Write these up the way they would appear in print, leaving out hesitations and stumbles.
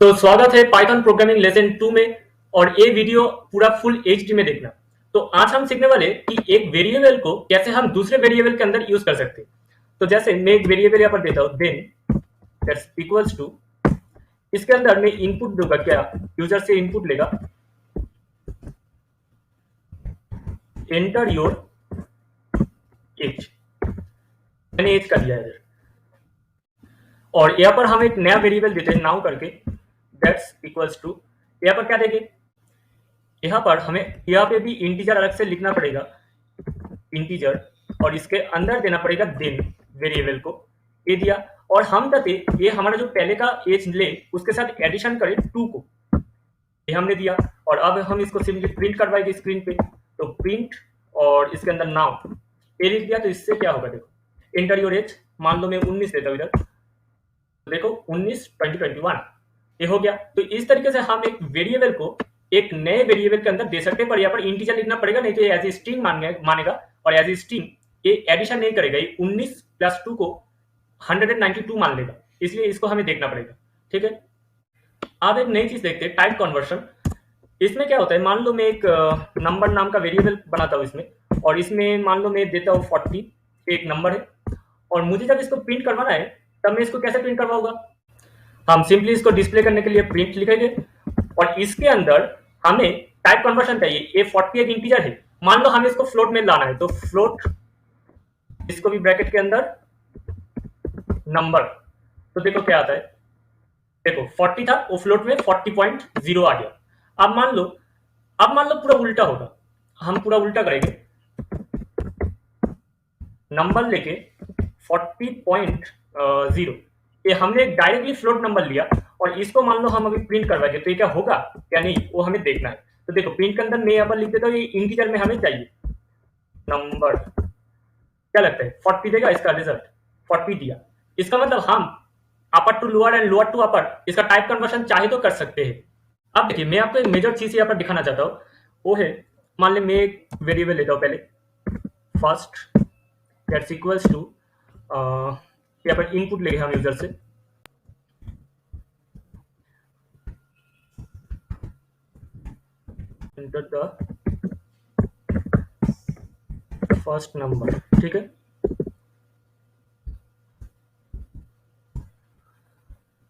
तो स्वागत है पाइथन प्रोग्रामिंग लेसन 2 में। और ये वीडियो पूरा फुल एचडी में देखना। तो आज हम सीखने वाले कि एक वेरिएबल को कैसे हम दूसरे वेरिएबल के अंदर यूज कर सकते हैं। तो जैसे मैं एक वेरिएबल यहाँ पर देता हूँ देन दैट्स इक्वल्स टू, इसके अंदर मैं इनपुट दूंगा, क्या यूजर से इनपुट लेगा, एंटर योर एज, मैंने एज कर दिया है इधर। और यहाँ पर हम एक नया वेरिएबल देते हैं नाउ करके, दैट्स इक्वल्स टू, यहाँ पर क्या देंगे, यहाँ पर हमें यहाँ पे भी इंटीजर अलग से लिखना पड़ेगा, इंटीजर, और इसके अंदर देना पड़ेगा देन वेरिएबल को, ये दिया। और हम चाहते ये हमारा जो पहले का एज ले उसके साथ एडिशन करें 2 को, ये हमने दिया। और अब हम इसको सिंपली प्रिंट करवाएंगे स्क्रीन पे, तो प्रिंट और इसके अंदर नाउ ये लिख दिया। तो इससे क्या होगा, देखो एंटर योर एज, मान लो मैं 19 देता हूँ इधर, देखो 19 2021 ये हो गया। तो इस तरीके से हम एक वेरिएबल को एक नए वेरिएबल के अंदर दे सकते हैं, पर यहाँ पर इंटीजर लिखना पड़ेगा, नहीं तो एज ए स्ट्रिंग मानेगा। और एज ए स्ट्रिंग ये एडिशन नहीं करेगा, ये 19 + 2 को 192 मान लेगा, इसलिए इसको हमें देखना पड़ेगा। ठीक है, अब एक नई चीज देखते हैं, टाइप कन्वर्शन। इसमें क्या होता है, मान लो मैं एक नंबर नाम का वेरिएबल बनाता हूँ इसमें, और इसमें मान लो मैं देता हूँ 40, एक नंबर है, और मुझे जब इसको प्रिंट करवाना है तब मैं इसको कैसे प्रिंट करवाऊंगा, हम सिंपली इसको डिस्प्ले करने के लिए प्रिंट लिखेंगे। और इसके अंदर हमें टाइप कन्वर्शन चाहिए, ये 40 एक इंटीजर है, मान लो हमें इसको फ्लोट में लाना है, तो फ्लोट, इसको भी ब्रैकेट के अंदर नंबर, तो देखो क्या आता है, देखो 40 था वो फ्लोट में 40.0 आ गया। अब मान लो पूरा उल्टा होगा, हम पूरा उल्टा करेंगे, नंबर लेके 40.0, ये हमने डायरेक्टली फ्लोट नंबर लिया, और इसको मान लो हम अभी प्रिंट करवाएंगे, तो ये क्या होगा क्या नहीं वो हमें देखना है। तो देखो प्रिंट के अंदर मैं यहाँ पर लिख देता हूँ, ये इंटीजर में हमें चाहिए नंबर, क्या लगता है 40 देगा, इसका रिजल्ट 40 दिया। इसका मतलब हम upper to lower and lower to upper इसका टाइप कन्वर्शन चाहे तो कर सकते हैं। अब देखिए मैं आपको एक मेजर चीज यहाँ पर दिखाना चाहता हूँ, वो है, मान ले मैं एक वेरिएबल लेता हूँ पहले फर्स्ट, दैट्स इक्वल्स टू, यहाँ पर इनपुट लेंगे हम यूजर से, enter the first number, ठीक है।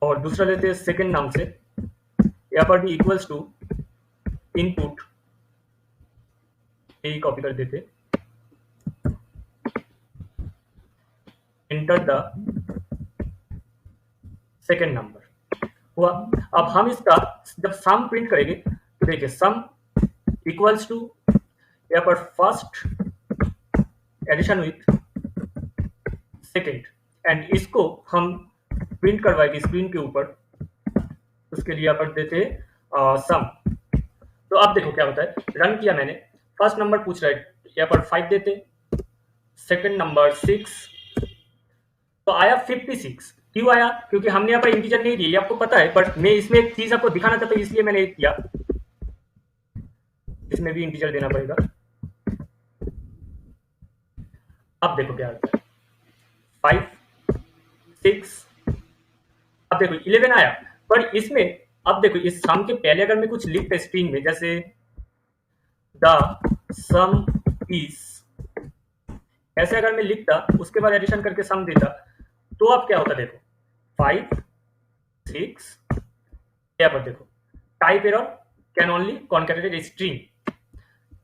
और दूसरा लेते हैं सेकंड नाम से, यहाँ पर भी इक्वल्स टू इनपुट, यही कॉपी कर देते, एंटर द सेकंड नंबर हुआ। अब हम इसका जब सम प्रिंट करेंगे तो देखिए सम इक्वल्स टू, यहाँ पर first edition with second, and इसको हम प्रिंट करवाएंगे स्क्रीन के ऊपर, उसके लिए यहाँ पर देते सम। तो अब देखो क्या होता है, रन किया मैंने, फर्स्ट नंबर पूछ रहा है, यहाँ पर 5 देते, सेकंड नंबर 6, तो आया 56। क्यों आया, क्योंकि हमने यहाँ पर इंटीजर नहीं दिया, ये आपको पता है, बट मैं इसमें एक चीज आपको दिखाना चाहता हूँ, इसलिए मैंने एक किया, इसमें भी इंटीजर देना पड़ेगा। अब देखो क्या होता है, 5 6, अब देखो 11 आया, पर इसमें अब देखो इस सम के पहले अगर मैं कुछ लिखता स्ट्रिंग में, जैसे द सम इज, ऐसे अगर मैं लिखता उसके बाद एडिशन करके सम देता, तो अब क्या होता, देखो 5 6, यहाँ पर देखो type error, can only concatenate a string.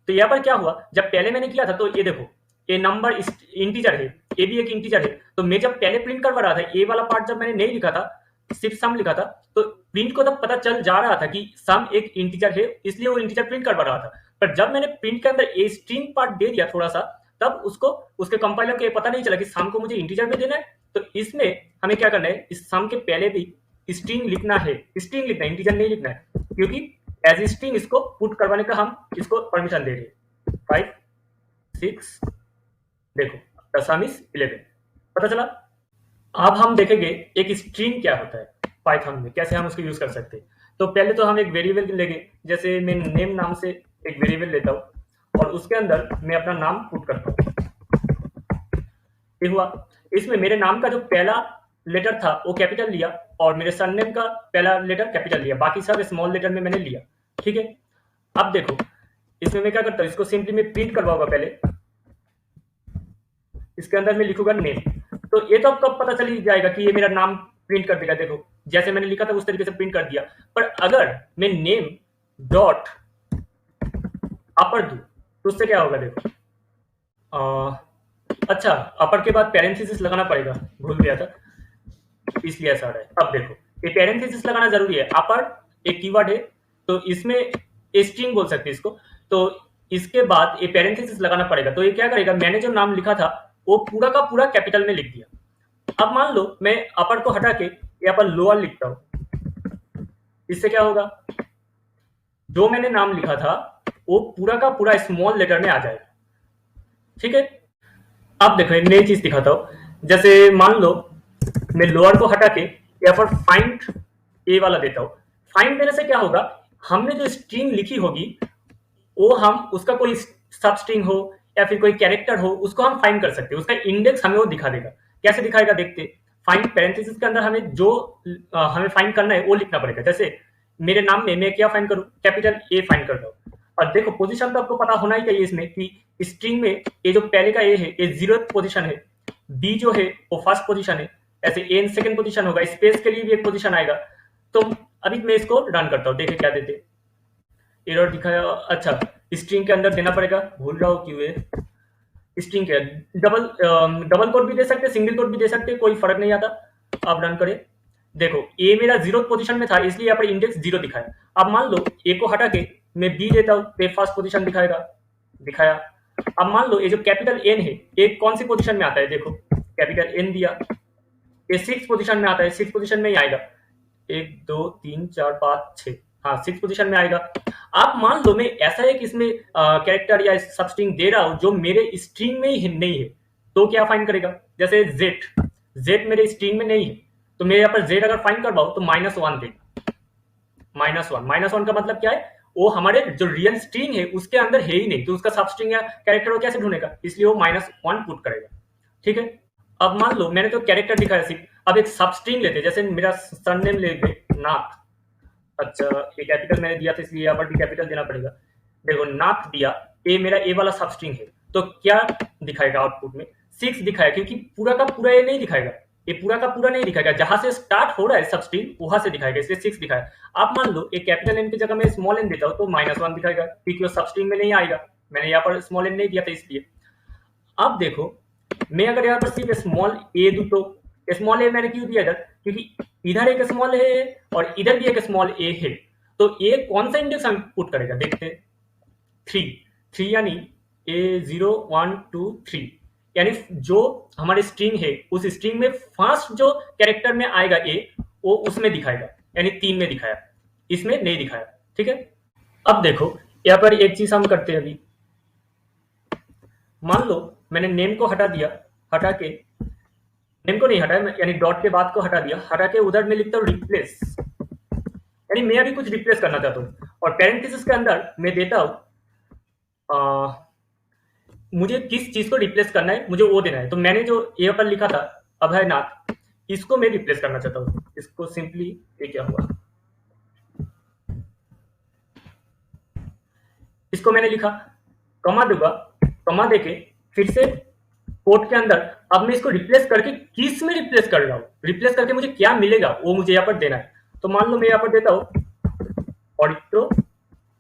तो यहाँ पर क्या हुआ, जब पहले मैंने किया था तो ये देखो ये नंबर इंटीजर है, ये भी एक इंटीजर है, तो मैं जब पहले प्रिंट करवा रहा था ये वाला पार्ट जब मैंने नहीं लिखा था, सिर्फ सम लिखा था, तो प्रिंट को तब पता चल जा रहा था कि सम एक इंटीजर है, इसलिए वो इंटीजर प्रिंट करवा रहा था। पर जब मैंने प्रिंट के अंदर ए स्ट्रिंग पार्ट दे दिया थोड़ा सा, तब उसको उसके कंपाइलर को ये पता नहीं चला कि सम को मुझे इंटीजर में देना है। तो इसमें हमें क्या करना है, इस सम के पहले भी स्ट्रिंग लिखना है, स्ट्रिंग लिखना है, इंटीजर नहीं लिखना है, क्योंकि एज ए स्ट्रिंग इसको पुट करवाने का हम इसको परमिशन दे रहे हैं। 5 6, देखो द सम इज 11, पता चला। अब हम देखेंगे एक स्ट्रिंग क्या होता है पाइथन में, कैसे हम उसको यूज कर सकते हैं। तो पहले तो हम एक वेरिएबल लेंगे, जैसे मैं नेम नाम से एक वेरिएबल लेता हूँ, और उसके अंदर मैं अपना नाम पुट करता हूँ, ये हुआ। इसमें मेरे नाम का जो पहला लेटर था वो कैपिटल लिया और मेरे सरनेम का पहला लेटर कैपिटल लिया, बाकी सब स्मॉल लेटर में मैंने लिया। ठीक है, अब देखो इसमें मैं क्या करता हूँ, इसको सिंपली मैं प्रिंट करवाऊंगा। पहले इसके अंदर मैं लिखूंगा नेम, तो ये तो अब कब पता चल ही जाएगा कि ये मेरा नाम प्रिंट कर देगा। देखो जैसे मैंने लिखा था उस तरीके से प्रिंट कर दिया। पर अगर मैं नेम डॉट अपर दूं तो उससे क्या होगा, देखो अच्छा अपर के बाद पैरेंथेसिस लगाना पड़ेगा, भूल गया था इसलिए ऐसा आ रहा है। अब देखो ये पैरेंथेसिस लगाना जरूरी है। अपर एक कीवर्ड है तो इसमें स्ट्रिंग बोल सकते हैं इसको, तो इसके बाद ये पैरेंथेसिस लगाना पड़ेगा। तो ये क्या करेगा, मैंने जो नाम लिखा था वो पूरा का पूरा कैपिटल में लिख दिया। अब मान लो मैं अपर को हटा के यहाँ पर लोअर लिखता हूं, इससे क्या होगा, जो मैंने नाम लिखा था वो पूरा का पूरा स्मॉल लेटर में आ जाएगा। ठीक है, अब देखो एक नई चीज दिखाता हूं। जैसे मान लो मैं लोअर को हटा के यहाँ पर फाइंड ए वाला देता हूं। फाइंड देने से क्या होगा, हमने जो स्ट्रिंग लिखी होगी वो हम उसका कोई सब स्ट्रिंग हो या फिर कोई कैरेक्टर हो उसको हम फाइंड कर सकते हैं। उसका इंडेक्स हमें वो दिखा देगा। कैसे दिखाएगा देखते, फाइंड पैरेंथेसिस के अंदर हमें जो हमें फाइंड करना है वो लिखना पड़ेगा। जैसे मेरे नाम में मैं क्या फाइंड करूं, कैपिटल ए फाइंड कर दो। और देखो पोजीशन तो आपको पता होना ही चाहिए इसमें कि स्ट्रिंग में ये जो पहले का ए है ये 0th पोजीशन है, बी जो है वो फर्स्ट पोजीशन है, ऐसे ए सेकंड पोजीशन होगा, स्पेस के लिए भी एक पोजीशन आएगा। तो अभी मैं इसको रन करता हूँ, देखे क्या देते, एरर दिखाया। अच्छा स्ट्रिंग के अंदर देना पड़ेगा, भूल रहा हूँ क्यों है। स्ट्रिंग के डबल कोट भी दे सकते, सिंगल कोट भी दे सकते, कोई फर्क नहीं आता। आप रन करें, देखो ए मेरा 0th पोजीशन में था इसलिए यहाँ पर इंडेक्स 0 दिखाया। अब मान लो ए को हटा के मैं बी देता हूँ तो फर्स्ट पोजीशन दिखाएगा, दिखाया। अब मान लो ये जो कैपिटल एन है ये कौन सी पोजीशन में आता है, देखो कैपिटल एन दिया, ये 6th पोजीशन में आता है, 6th पोजीशन में ही आएगा। 1 2 3 4 5 6, हाँ 6th पोजीशन में आएगा। आप मान लो मैं ऐसा है कि इसमें कैरेक्टर या सब स्ट्रिंग दे रहा हूं जो मेरे स्ट्रिंग में ही नहीं है, तो क्या फाइंड करेगा। जैसे जेड मेरे स्ट्रिंग में नहीं है तो मैं यहाँ पर जेड अगर फाइंड करवाऊं तो -1 देगा। -1 का मतलब क्या है, वो हमारे जो रियल स्ट्रिंग है उसके अंदर है ही नहीं, तो उसका सब स्ट्रिंग या कैरेक्टर वो कैसे ढूंढेगा, इसलिए वो -1 पुट करेगा। ठीक है, अब मान लो मैंने तो कैरेक्टर दिखाया सिर्फ, अब एक सब स्ट्रिंग लेते, जैसे मेरा सरनेम लेते नाथ। अच्छा ये कैपिटल मैंने दिया था इसलिए यहाँ पर भी कैपिटल देना पड़ेगा। देखो नाथ दिया, ए मेरा ए वाला सब स्ट्रिंग है, तो क्या दिखाएगा आउटपुट में 6 दिखाएगा, क्योंकि पूरा का पूरा ये नहीं दिखाएगा, ये पूरा का पूरा नहीं दिखाएगा, जहां से स्टार्ट हो रहा है सब स्ट्रिंग वहां से दिखाएगा, इसलिए 6 दिखाएगा। आप मान लो एक कैपिटल एन की जगह मैं स्मॉल एन देता हूँ तो -1 दिखाएगा, क्योंकि वो सब स्ट्रिंग में नहीं आएगा, मैंने यहाँ पर स्मॉल एन नहीं दिया था इसलिए। अब देखो मैं अगर यहाँ पर सिर्फ स्मॉल ए दूं तो स्मॉल ए मैंने क्यों दिया इधर, क्योंकि इधर एक स्मॉल ए है और इधर भी एक स्मॉल ए है, तो ए कौन सा इंडेक्स हम पुट करेगा देखते, 3 यानी A0 1 2 3, यानी जो हमारे स्ट्रिंग है उस स्ट्रिंग में फर्स्ट जो कैरेक्टर में आएगा ए वो उसमें दिखाएगा, यानी 3 में दिखाया, इसमें नहीं दिखाया। ठीक है, अब देखो यहाँ पर एक चीज हम करते हैं। अभी मान लो मैंने नेम को हटा दिया, हटा के नेम को नहीं हटाया यानी डॉट के बाद को हटा दिया, हटा के उधर मैं लिखता हूँ रिप्लेस, यानी मैं अभी कुछ रिप्लेस करना चाहता हूँ। और पैरेंथेसिस के अंदर मैं देता हूँ मुझे किस चीज को रिप्लेस करना है मुझे वो देना है। तो मैंने जो ये पर लिखा था अभयनाथ, इसको मैं रिप्लेस करना चाहता हूँ। इसको सिंपली ये क्या हुआ, इसको मैंने लिखा, कमा दूंगा, कमा देके फिर से कोट के अंदर अब मैं इसको रिप्लेस करके किस में रिप्लेस कर रहा हूँ, रिप्लेस करके मुझे क्या मिलेगा वो मुझे यहाँ पर देना है। तो मान लो मैं यहाँ पर देता हूँ ऑडिट्रो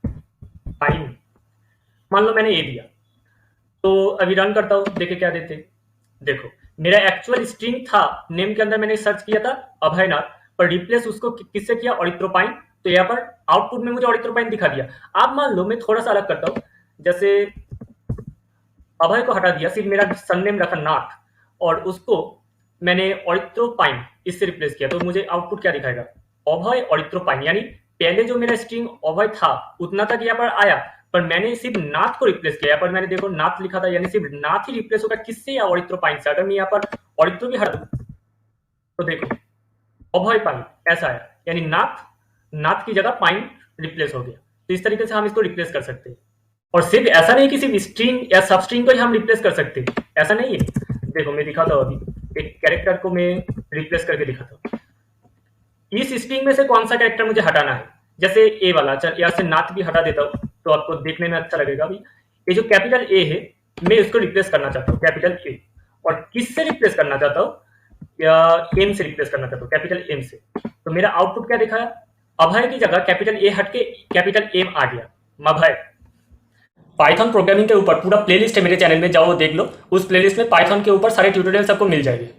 टाइम, मान लो मैंने ये दिया, तो अभी रन करता हूँ, देखे क्या देते। देखो मेरा एक्चुअल स्ट्रिंग था नेम के अंदर, मैंने सर्च किया था अभयनाथ, पर रिप्लेस उसको किससे किया, ऑडिट्रोपाइन, तो यहाँ पर आउटपुट में मुझे ऑडिट्रोपाइन दिखा दिया। अब मान लो मैं थोड़ा सा अलग करता हूँ, जैसे अभय को हटा दिया, सिर्फ मेरा सरनेम रखा नाथ और उसको मैंने ऑडिट्रोपाइन इससे रिप्लेस किया, तो मुझे आउटपुट क्या दिखाएगा, अभय ऑडिट्रोपाइन, यानी पहले जो मेरा स्ट्रिंग अभय था उतना तक यहाँ पर आया, पर मैंने सिर्फ नाथ को रिप्लेस किया। यहाँ पर मैंने देखो नाथ लिखा था, यानी सिर्फ नाथ ही रिप्लेस होगा किससे, या ऑडिट्रोपाइन से। अगर मैं यहाँ पर ऑडिट्रो भी हटा दूं तो देखो अभय पाइन ऐसा है, यानी नाथ की जगह पाइन रिप्लेस हो गया। तो इस तरीके से हम इसको रिप्लेस कर सकते हैं। और सिर्फ ऐसा नहीं कि सिर्फ स्ट्रिंग या सब स्ट्रिंग को ही हम रिप्लेस कर सकते हैं, ऐसा नहीं है। देखो मैं दिखाता हूँ, अभी एक कैरेक्टर को मैं रिप्लेस करके दिखाता हूँ। इस स्ट्रिंग में से कौन सा कैरेक्टर मुझे हटाना है, जैसे ए वाला, चल यहाँ से नाथ भी हटा देता हूँ तो आपको देखने में अच्छा लगेगा। अभी ये जो कैपिटल ए है मैं इसको रिप्लेस करना चाहता हूँ कैपिटल ए, और किससे रिप्लेस करना चाहता हूँ, या एम से रिप्लेस करना चाहता हूँ, कैपिटल एम से। तो मेरा आउटपुट क्या दिखाया, अभय की जगह कैपिटल ए हट के कैपिटल एम आ गया, मभय। पाइथन प्रोग्रामिंग के ऊपर पूरा प्लेलिस्ट है मेरे चैनल में, जाओ देख लो। उस प्लेलिस्ट में पाइथन के ऊपर सारे ट्यूटोरियल सबको मिल जाएंगे।